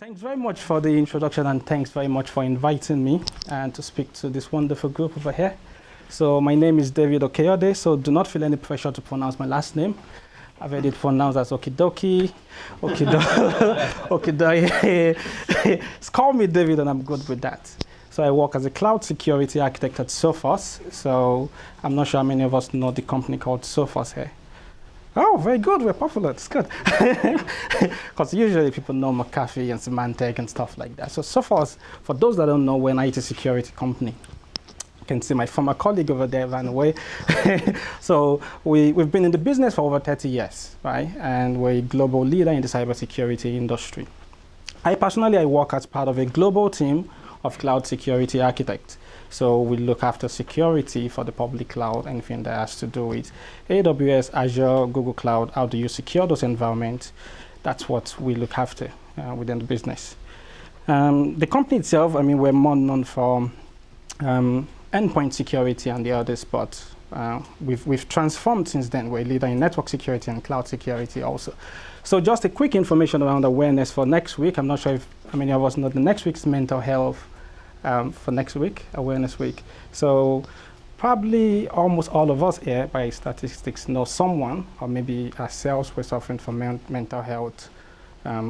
Thanks very much for the introduction and thanks very much for inviting me and to speak to this wonderful group over here. So my name is David Okeyode, so do not feel any pressure to pronounce my last name. I've heard it pronounced as Okidoki, Okidoi. Call me David and I'm good with that. So I work as a cloud security architect at Sophos. So I'm not sure how many of us know the company called Sophos here. Oh, very good. We're popular. It's good. Because usually people know McAfee and Symantec and stuff like that. So Sophos, for those that don't know, we're an IT security company. You can see my former colleague over there ran away. So we've been in the business for over 30 years, right? And we're a global leader in the cybersecurity industry. I work as part of a global team of cloud security architects. So we look after security for the public cloud, anything that has to do with AWS, Azure, Google Cloud. How do you secure those environments? That's what we look after within the business. The company itself, I mean, we're more known for endpoint security and the others, but we've transformed since then. We're a leader in network security and cloud security also. So just a quick information around awareness for next week. I'm not sure how many of us know the next week's mental health for next week, Awareness Week. So probably almost all of us here by statistics know someone, or maybe ourselves, we're suffering from mental health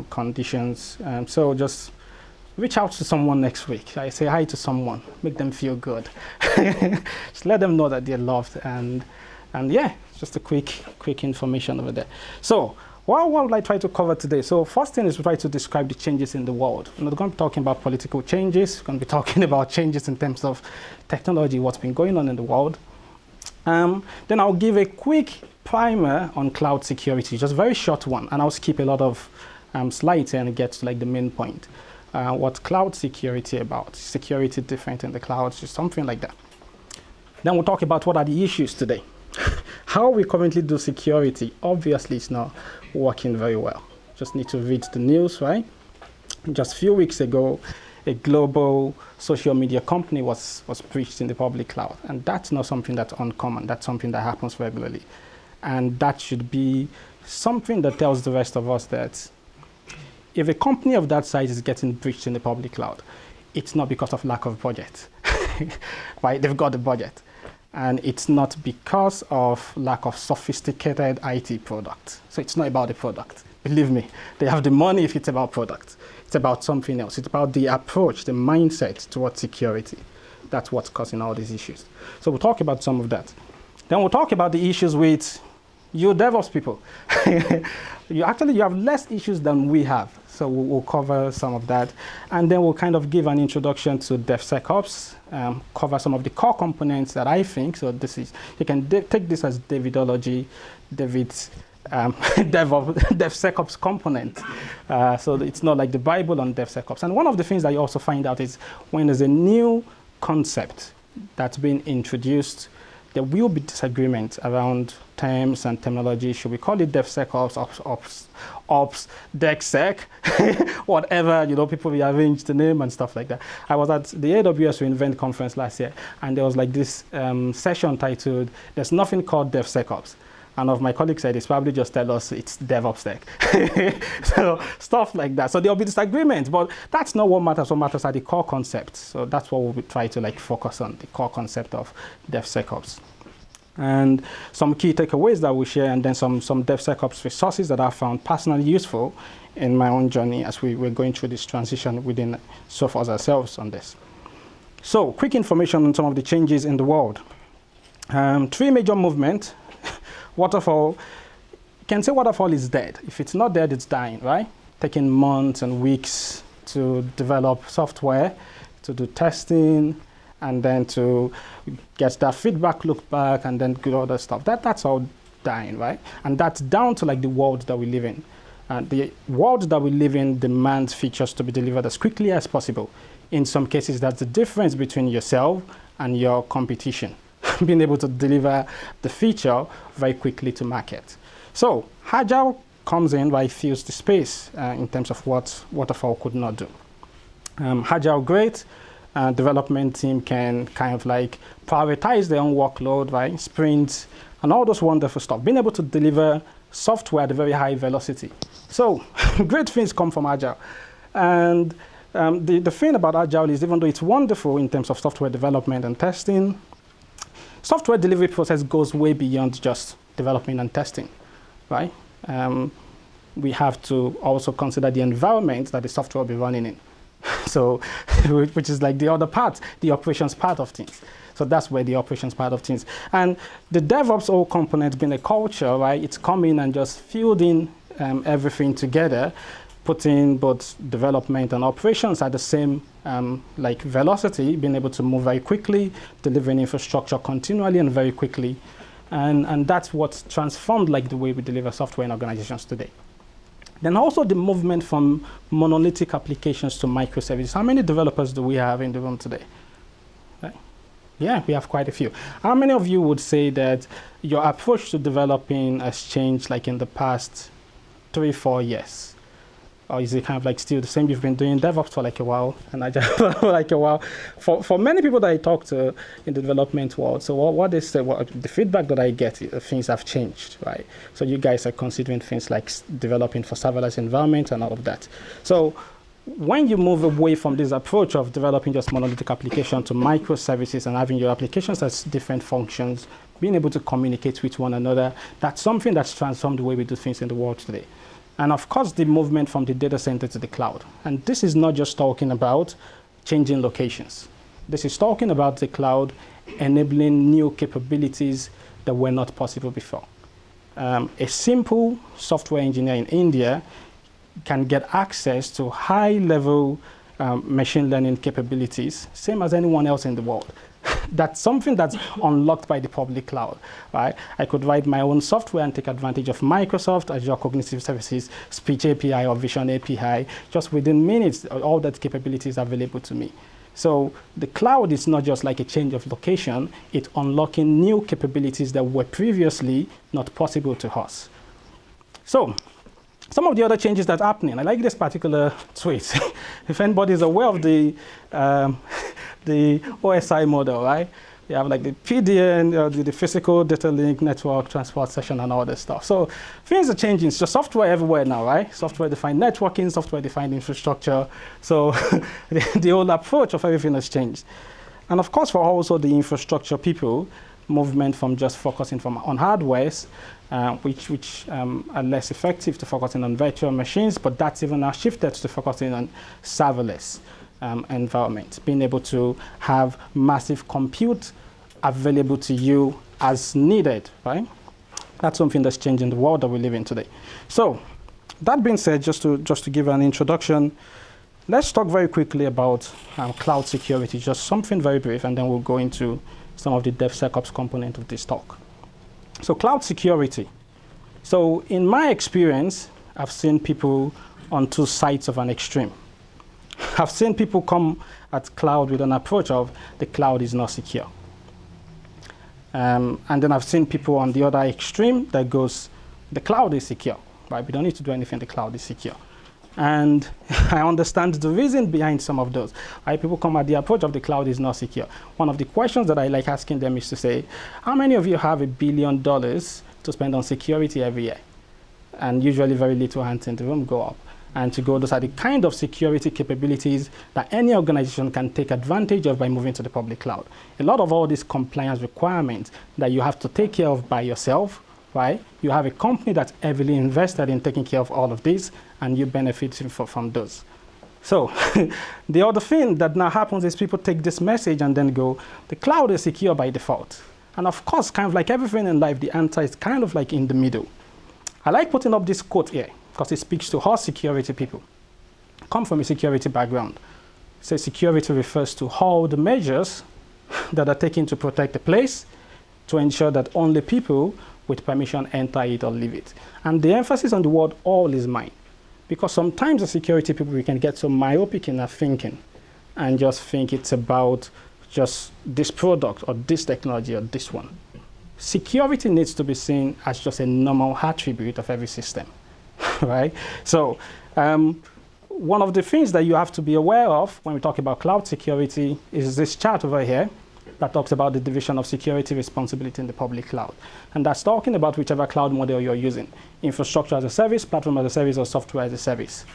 conditions. So just reach out to someone next week. I say hi to someone, make them feel good. Just let them know that they're loved, and yeah, just a quick information over there. So what would I try to cover today? So first thing is to try to describe the changes in the world. We're not going to be talking about political changes. We're going to be talking about changes in terms of technology, what's been going on in the world. Then I'll give a quick primer on cloud security, just a very short one, and I'll skip a lot of slides and get to like the main point. What cloud security about? Security different in the cloud, just something like that. Then we'll talk about what are the issues today. How we currently do security, obviously it's not working very well. Just need to read the news, right? Just a few weeks ago, a global social media company was breached in the public cloud. And that's not something that's uncommon. That's something that happens regularly. And that should be something that tells the rest of us that if a company of that size is getting breached in the public cloud, it's not because of lack of budget, right? They've got the budget. And it's not because of lack of sophisticated IT products. So it's not about the product. Believe me, they have the money if it's about product. It's about something else. It's about the approach, the mindset towards security. That's what's causing all these issues. So we'll talk about some of that. Then we'll talk about the issues with you DevOps people. You have less issues than we have. So we'll cover some of that. And then we'll kind of give an introduction to DevSecOps, cover some of the core components that I think. So this is, you can take this as Davidology, David's DevSecOps component. So it's not like the Bible on DevSecOps. And one of the things that you also find out is when there's a new concept that's been introduced, there will be disagreement around terms and terminology. Should we call it DevSecOps, Ops, DevSec, whatever, people rearrange the name and stuff like that. I was at the AWS reInvent conference last year, and there was like this session titled, "There's nothing called DevSecOps." And of my colleagues said, it's probably just tell us it's DevOps tech. So stuff like that. So there'll be disagreements, but that's not what matters. What matters are the core concepts. So that's what we'll try to focus on, the core concept of DevSecOps. And some key takeaways that we share, and then some DevSecOps resources that I found personally useful in my own journey as we're going through this transition within Sophos ourselves on this. So quick information on some of the changes in the world. 3 major movements. Waterfall, you can say waterfall is dead. If it's not dead, it's dying, right? Taking months and weeks to develop software, to do testing, and then to get that feedback, look back, and then do all that stuff. That's all dying, right? And that's down to the world that we live in. The world that we live in demands features to be delivered as quickly as possible. In some cases, that's the difference between yourself and your competition. Being able to deliver the feature very quickly to market. So Agile comes in, right, fills the space in terms of what Waterfall could not do. Agile, great. Development team can kind of prioritize their own workload, right? Sprints and all those wonderful stuff. Being able to deliver software at a very high velocity. So great things come from Agile. And the thing about Agile is, even though it's wonderful in terms of software development and testing, software delivery process goes way beyond just development and testing, right? We have to also consider the environment that the software will be running in. So, which is like the other part, the operations part of things. So that's where the operations part of things. And the DevOps whole component being a culture, right? It's coming and just fielding everything together, putting both development and operations at the same like velocity, being able to move very quickly, delivering infrastructure continually and very quickly. And that's what's transformed like the way we deliver software in organizations today. Then also the movement from monolithic applications to microservices. How many developers do we have in the room today? Right. Yeah, we have quite a few. How many of you would say that your approach to developing has changed like in the past 3-4 years? Or is it kind of like still the same? You've been doing DevOps for like a while and Agile for like a while. For many people that I talk to in the development world, so what they say, the feedback that I get, things have changed, right? So you guys are considering things like developing for serverless environment and all of that. So when you move away from this approach of developing just monolithic application to microservices and having your applications as different functions, being able to communicate with one another, that's something that's transformed the way we do things in the world today. And of course, the movement from the data center to the cloud. And this is not just talking about changing locations. This is talking about the cloud enabling new capabilities that were not possible before. A simple software engineer in India can get access to high-level machine learning capabilities, same as anyone else in the world. That's something that's unlocked by the public cloud, right? I could write my own software and take advantage of Microsoft, Azure Cognitive Services, Speech API or Vision API. Just within minutes, all that capabilities are available to me. So the cloud is not just like a change of location, it's unlocking new capabilities that were previously not possible to us. So some of the other changes that's happening, I like this particular tweet. If anybody is aware of the OSI model, right? You have like the PDN, the physical data link network transport session and all this stuff. So things are changing. It's just software everywhere now, right? Software-defined networking, software-defined infrastructure. So the whole approach of everything has changed. And of course, for also the infrastructure people, movement from just focusing on hardwares, which are less effective to focusing on virtual machines, but that's even now shifted to focusing on serverless environment, being able to have massive compute available to you as needed, right? That's something that's changing the world that we live in today. So that being said, just to give an introduction, let's talk very quickly about cloud security, just something very brief, and then we'll go into some of the DevSecOps component of this talk. So cloud security. So in my experience, I've seen people on two sides of an extreme. I've seen people come at cloud with an approach of the cloud is not secure. And then I've seen people on the other extreme that goes, the cloud is secure, right? We don't need to do anything, the cloud is secure. And I understand the reason behind some of those. Right? People come at the approach of the cloud is not secure. One of the questions that I like asking them is to say, how many of you have $1 billion to spend on security every year? And usually very little hands in the room go up. And to go, those are the kind of security capabilities that any organization can take advantage of by moving to the public cloud. A lot of all these compliance requirements that you have to take care of by yourself, right? You have a company that's heavily invested in taking care of all of this, and you benefit from those. So the other thing that now happens is people take this message and then go, the cloud is secure by default. And of course, kind of like everything in life, the answer is kind of like in the middle. I like putting up this quote here, because it speaks to all security people. Come from a security background. So security refers to all the measures that are taken to protect the place, to ensure that only people with permission enter it or leave it. And the emphasis on the word all is mine. Because sometimes as security people, we can get so myopic in our thinking and just think it's about just this product or this technology or this one. Security needs to be seen as just a normal attribute of every system. Right? So one of the things that you have to be aware of when we talk about cloud security is this chart over here that talks about the division of security responsibility in the public cloud. And that's talking about whichever cloud model you're using, infrastructure as a service, platform as a service, or software as a service.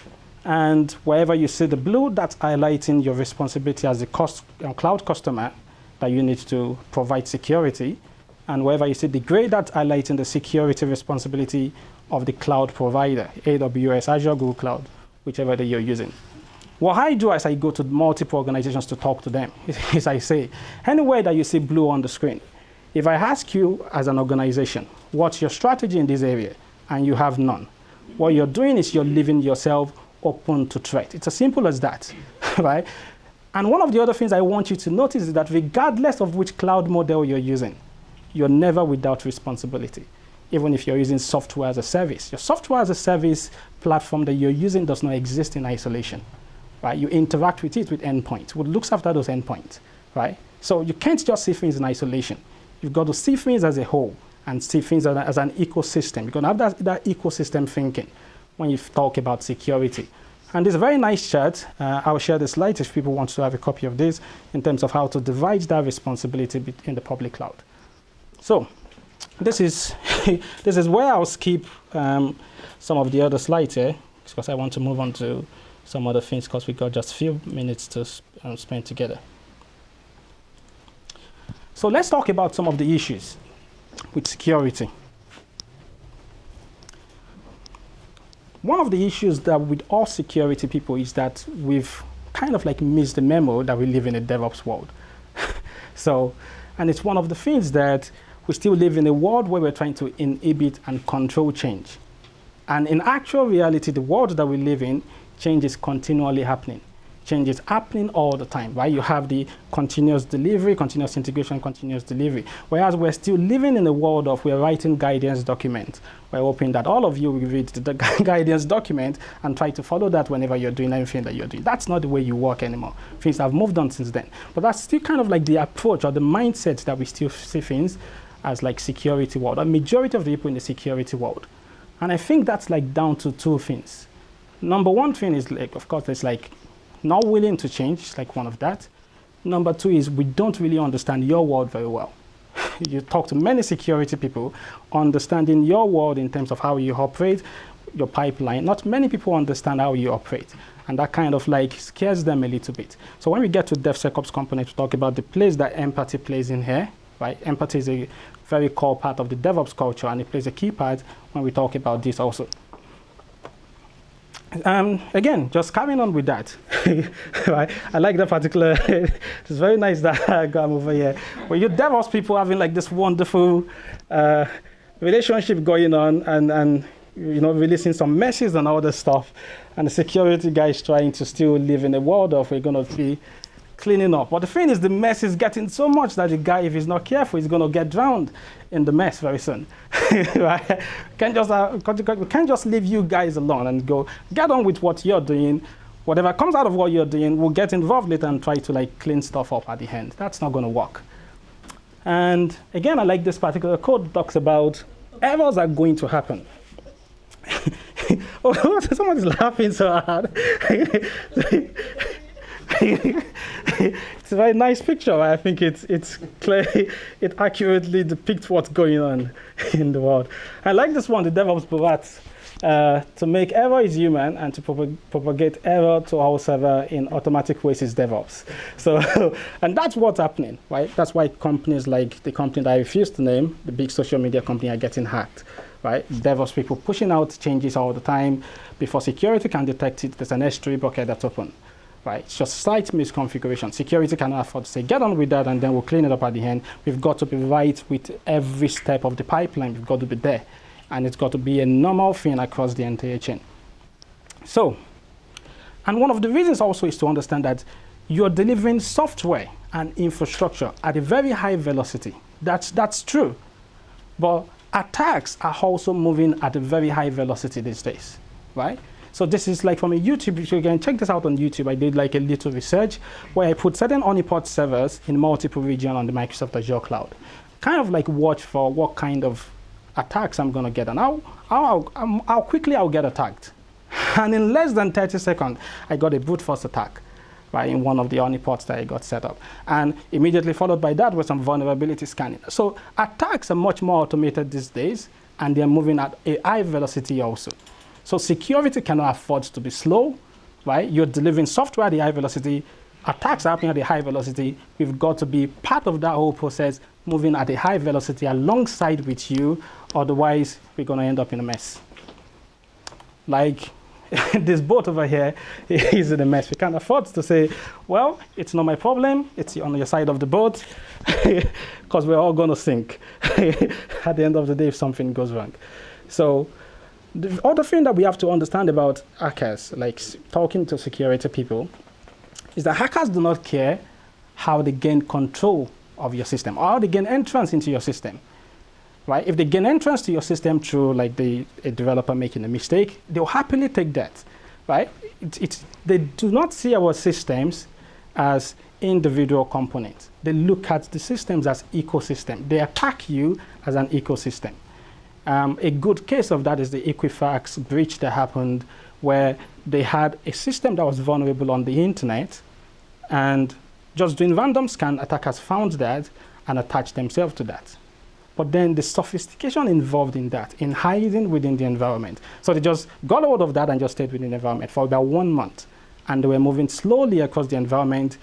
And wherever you see the blue, that's highlighting your responsibility as a cloud customer that you need to provide security. And wherever you see the gray, that's highlighting the security responsibility of the cloud provider, AWS, Azure, Google Cloud, whichever that you're using. What I do as I go to multiple organizations to talk to them is I say, anywhere that you see blue on the screen, if I ask you as an organization, what's your strategy in this area, and you have none, what you're doing is you're leaving yourself open to threat. It's as simple as that, right? And one of the other things I want you to notice is that regardless of which cloud model you're using, you're never without responsibility, even if you're using software as a service. Your software as a service platform that you're using does not exist in isolation, right? You interact with it with endpoints. What looks after those endpoints, right? So you can't just see things in isolation. You've got to see things as a whole and see things as an ecosystem. You're going to have that ecosystem thinking when you talk about security. And there's a very nice chart. I'll share the slides if people want to have a copy of this in terms of how to divide that responsibility in the public cloud. So this is, this is where I'll skip some of the other slides here because I want to move on to some other things because we got just a few minutes to spend together. So let's talk about some of the issues with security. One of the issues that with all security people is that we've kind of like missed the memo that we live in a DevOps world. So, and it's one of the things that we still live in a world where we're trying to inhibit and control change. And in actual reality, the world that we live in, change is continually happening. Change is happening all the time, right? You have the continuous delivery, continuous integration, continuous delivery. Whereas we're still living in a world of we're writing guidance documents. We're hoping that all of you will read the guidance document and try to follow that whenever you're doing anything that you're doing. That's not the way you work anymore. Things have moved on since then. But that's still kind of like the approach or the mindset that we still see things as like security world. A majority of the people in the security world. And I think that's like down to two things. Number one thing is like, of course, it's like not willing to change, it's like one of that. Number two is we don't really understand your world very well. You talk to many security people, understanding your world in terms of how you operate, your pipeline. Not many people understand how you operate. And that kind of like scares them a little bit. So when we get to DevSecOps Components, we talk about the place that empathy plays in here, right? Empathy is a very core part of the DevOps culture, and it plays a key part when we talk about this also. Again, just carrying on with that. Right? I like that particular, it's very nice that I got over here. When you DevOps people having like this wonderful relationship going on and you know, releasing some messes and all this stuff, and the security guys trying to still live in a world of we're going to be cleaning up. But the thing is, the mess is getting so much that the guy, if he's not careful, he's going to get drowned in the mess very soon. Right? We can't just leave you guys alone and go, get on with what you're doing. Whatever comes out of what you're doing, we'll get involved later and try to like clean stuff up at the end. That's not going to work. And again, I like this particular code that talks about errors are going to happen. Oh, somebody's laughing so hard. It's a very nice picture. I think it's clear. It accurately depicts what's going on in the world. I like this one, the DevOps Brat. To make error is human, and to propagate error to our server in automatic ways is DevOps. So, and that's what's happening, right? That's why companies like the company that I refuse to name, the big social media company, are getting hacked, right? DevOps people pushing out changes all the time. Before security can detect it, there's an S3 bucket that's open. Right, it's just slight misconfiguration. Security cannot afford to say, get on with that, and then we'll clean it up at the end. We've got to be right with every step of the pipeline. We've got to be there. And it's got to be a normal thing across the entire chain. So, and one of the reasons also is to understand that you're delivering software and infrastructure at a very high velocity. That's true. But attacks are also moving at a very high velocity these days, right? So this is like from a YouTube, you can check this out on YouTube. I did like a little research where I put certain honeypot servers in multiple regions on the Microsoft Azure cloud. Kind of like watch for what kind of attacks I'm going to get and how quickly I'll get attacked. And in less than 30 seconds, I got a brute force attack, right, in one of the honeypots that I got set up. And immediately followed by that was some vulnerability scanning. So attacks are much more automated these days, and they're moving at a high velocity also. So security cannot afford to be slow, right? You're delivering software at the high velocity, attacks are happening at a high velocity. We've got to be part of that whole process, moving at a high velocity alongside with you, otherwise we're going to end up in a mess. Like this boat over here is in a mess. We can't afford to say, well, it's not my problem, it's on your side of the boat, because we're all going to sink at the end of the day if something goes wrong. So the other thing that we have to understand about hackers, like talking to security people, is that hackers do not care how they gain control of your system or how they gain entrance into your system. Right? If they gain entrance to your system through like a developer making a mistake, they'll happily take that. Right? They do not see our systems as individual components. They look at the systems as ecosystem. They attack you as an ecosystem. A good case of that is the Equifax breach that happened, where they had a system that was vulnerable on the internet, and just doing random scan, attackers found that and attached themselves to that. But then the sophistication involved in that, in hiding within the environment. So they just got hold of that and just stayed within the environment for about 1 month. And they were moving slowly across the environment,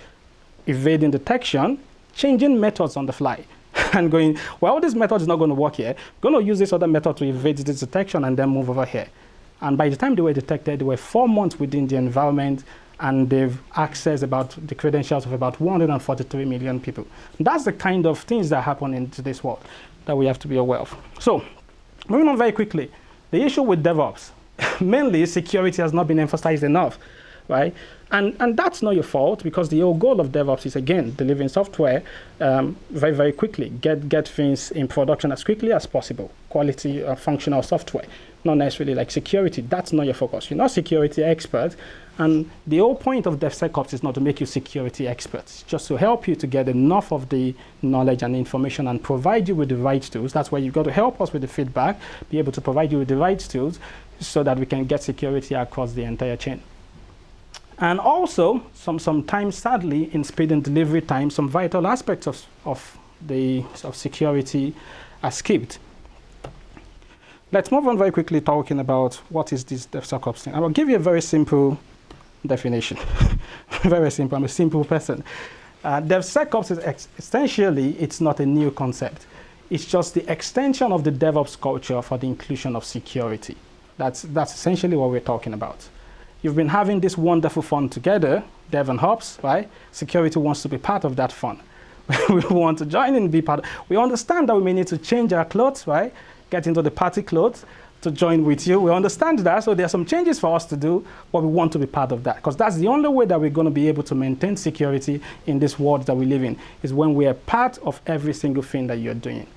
evading detection, changing methods on the fly, and going, well, this method is not going to work here. We're going to use this other method to evade this detection and then move over here. And by the time they were detected, they were 4 months within the environment, and they've accessed about the credentials of about 143 million people. That's the kind of things that happen in today's world that we have to be aware of. So, moving on very quickly, the issue with DevOps, mainly security has not been emphasized enough, right? And that's not your fault, because the whole goal of DevOps is, again, delivering software very, very quickly, get things in production as quickly as possible, quality functional software, not necessarily like security. That's not your focus. You're not a security expert, and the whole point of DevSecOps is not to make you security experts, just to help you to get enough of the knowledge and information and provide you with the right tools. That's why you've got to help us with the feedback, be able to provide you with the right tools so that we can get security across the entire chain. And also, sometimes, sadly, in speed and delivery time, some vital aspects of security are skipped. Let's move on very quickly talking about what is this DevSecOps thing. I will give you a very simple definition. Very simple. I'm a simple person. DevSecOps is essentially, it's not a new concept. It's just the extension of the DevOps culture for the inclusion of security. That's essentially what we're talking about. You've been having this wonderful fun together, Dev and Ops, right? Security wants to be part of that fun. We want to join in and be part. We understand that we may need to change our clothes, right? Get into the party clothes to join with you. We understand that, so there are some changes for us to do, but we want to be part of that, because that's the only way that we're going to be able to maintain security in this world that we live in, is when we are part of every single thing that you're doing.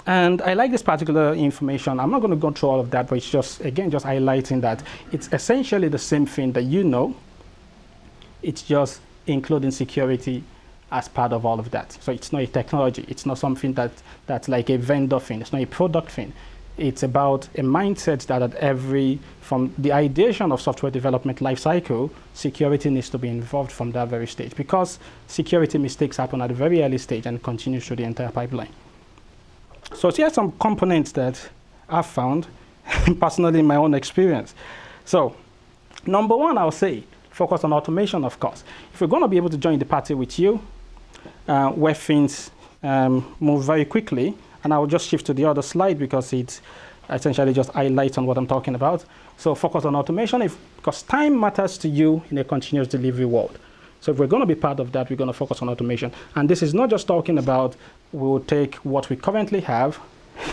And I like this particular information. I'm not going to go through all of that, but it's just, again, just highlighting that it's essentially the same thing that you know. It's just including security as part of all of that. So it's not a technology. It's not something that's like a vendor thing. It's not a product thing. It's about a mindset that from the ideation of software development lifecycle, security needs to be involved from that very stage, because security mistakes happen at a very early stage and continue through the entire pipeline. So here are some components that I've found personally in my own experience. So number one, I'll say, focus on automation, of course. If we're going to be able to join the party with you, where things move very quickly, and I will just shift to the other slide because it essentially just highlights on what I'm talking about. So focus on automation, because time matters to you in a continuous delivery world. So if we're going to be part of that, we're going to focus on automation. And this is not just talking about we'll take what we currently have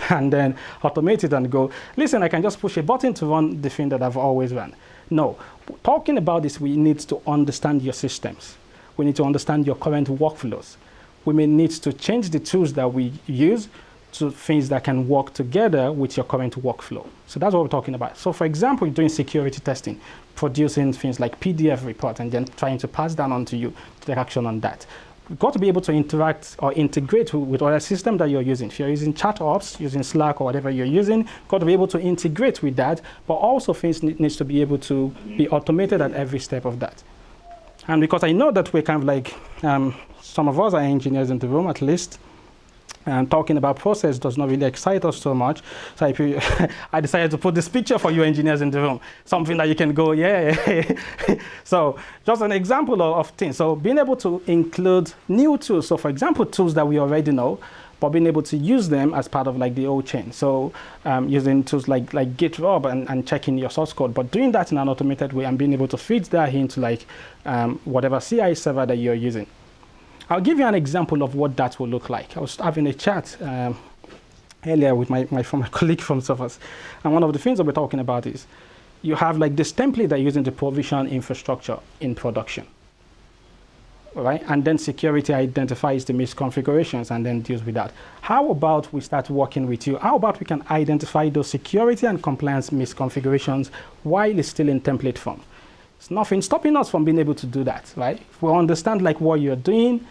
and then automate it and go, listen, I can just push a button to run the thing that I've always run. No, talking about this, we need to understand your systems. We need to understand your current workflows. We may need to change the tools that we use to things that can work together with your current workflow. So that's what we're talking about. So for example, you're doing security testing, producing things like PDF report, and then trying to pass that on to you to take action on that. You've got to be able to interact or integrate with other systems that you're using. If you're using ChatOps, using Slack or whatever you're using, you've got to be able to integrate with that, but also things needs to be able to be automated at every step of that. And because I know that we're kind of like, some of us are engineers in the room at least, And talking about process does not really excite us so much. So I decided to put this picture for you engineers in the room, something that you can go, yeah. So just an example of things. So being able to include new tools. So for example, tools that we already know, but being able to use them as part of like the whole chain. So using tools like GitHub and checking your source code, but doing that in an automated way and being able to feed that into like whatever CI server that you're using. I'll give you an example of what that will look like. I was having a chat earlier with my former colleague from Surface, and one of the things that we're talking about is you have like this template that you're using to provision infrastructure in production, right? And then security identifies the misconfigurations and then deals with that. How about we start working with you? How about we can identify those security and compliance misconfigurations while it's still in template form? It's nothing stopping us from being able to do that, right? If we understand like what you're doing,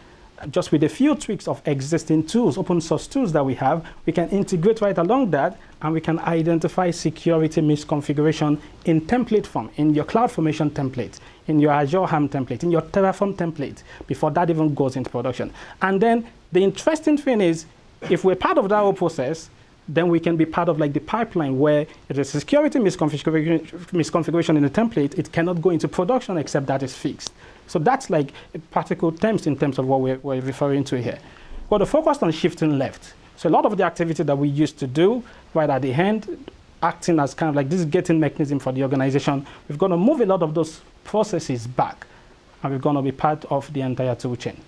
just with a few tweaks of existing tools, open source tools that we have, we can integrate right along that, and we can identify security misconfiguration in template form, in your CloudFormation template, in your Azure Ham template, in your Terraform template, before that even goes into production. And then the interesting thing is, if we're part of that whole process, then we can be part of like the pipeline where if there's a security misconfiguration in the template, it cannot go into production except that is fixed. So that's like practical terms in terms of what we're referring to here. We're going to focus on shifting left. So a lot of the activity that we used to do right at the end, acting as kind of like this gating mechanism for the organization, we're going to move a lot of those processes back, and we're going to be part of the entire tool chain.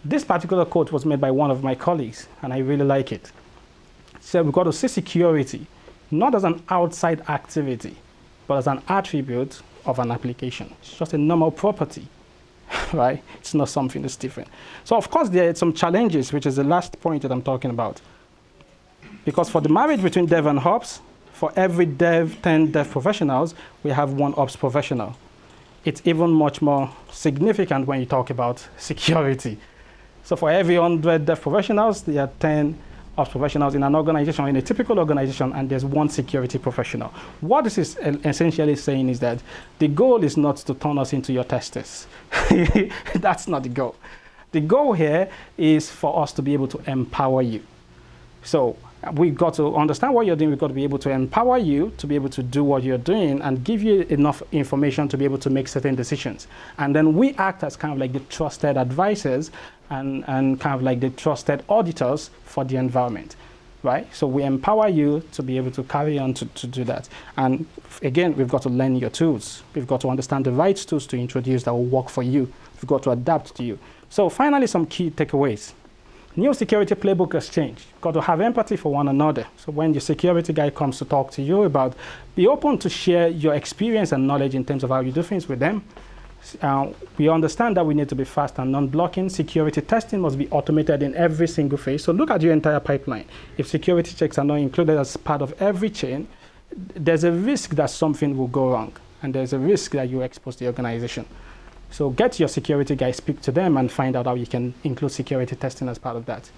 This particular quote was made by one of my colleagues, and I really like it. So we've got to see security not as an outside activity, but as an attribute of an application. It's just a normal property, right? It's not something that's different. So of course there are some challenges, which is the last point that I'm talking about. Because for the marriage between dev and ops, for every 10 dev professionals, we have one ops professional. It's even much more significant when you talk about security. So for every 100 dev professionals, there are 10 ops professionals in an organization, in a typical organization, and there's one security professional. What this is essentially saying is that the goal is not to turn us into your testers. That's not the goal. The goal here is for us to be able to empower you. So we've got to understand what you're doing. We've got to be able to empower you to be able to do what you're doing and give you enough information to be able to make certain decisions. And then we act as kind of like the trusted advisors and kind of like the trusted auditors for the environment, right? So we empower you to be able to carry on to do that. And again, we've got to learn your tools. We've got to understand the right tools to introduce that will work for you. We've got to adapt to you. So finally, some key takeaways. New security playbook has changed. Got to have empathy for one another. So when the security guy comes to talk to you about, be open to share your experience and knowledge in terms of how you do things with them. We understand that we need to be fast and non-blocking. Security testing must be automated in every single phase. So look at your entire pipeline. If security checks are not included as part of every chain, there's a risk that something will go wrong. And there's a risk that you expose the organization. So get your security guys, speak to them, and find out how you can include security testing as part of that.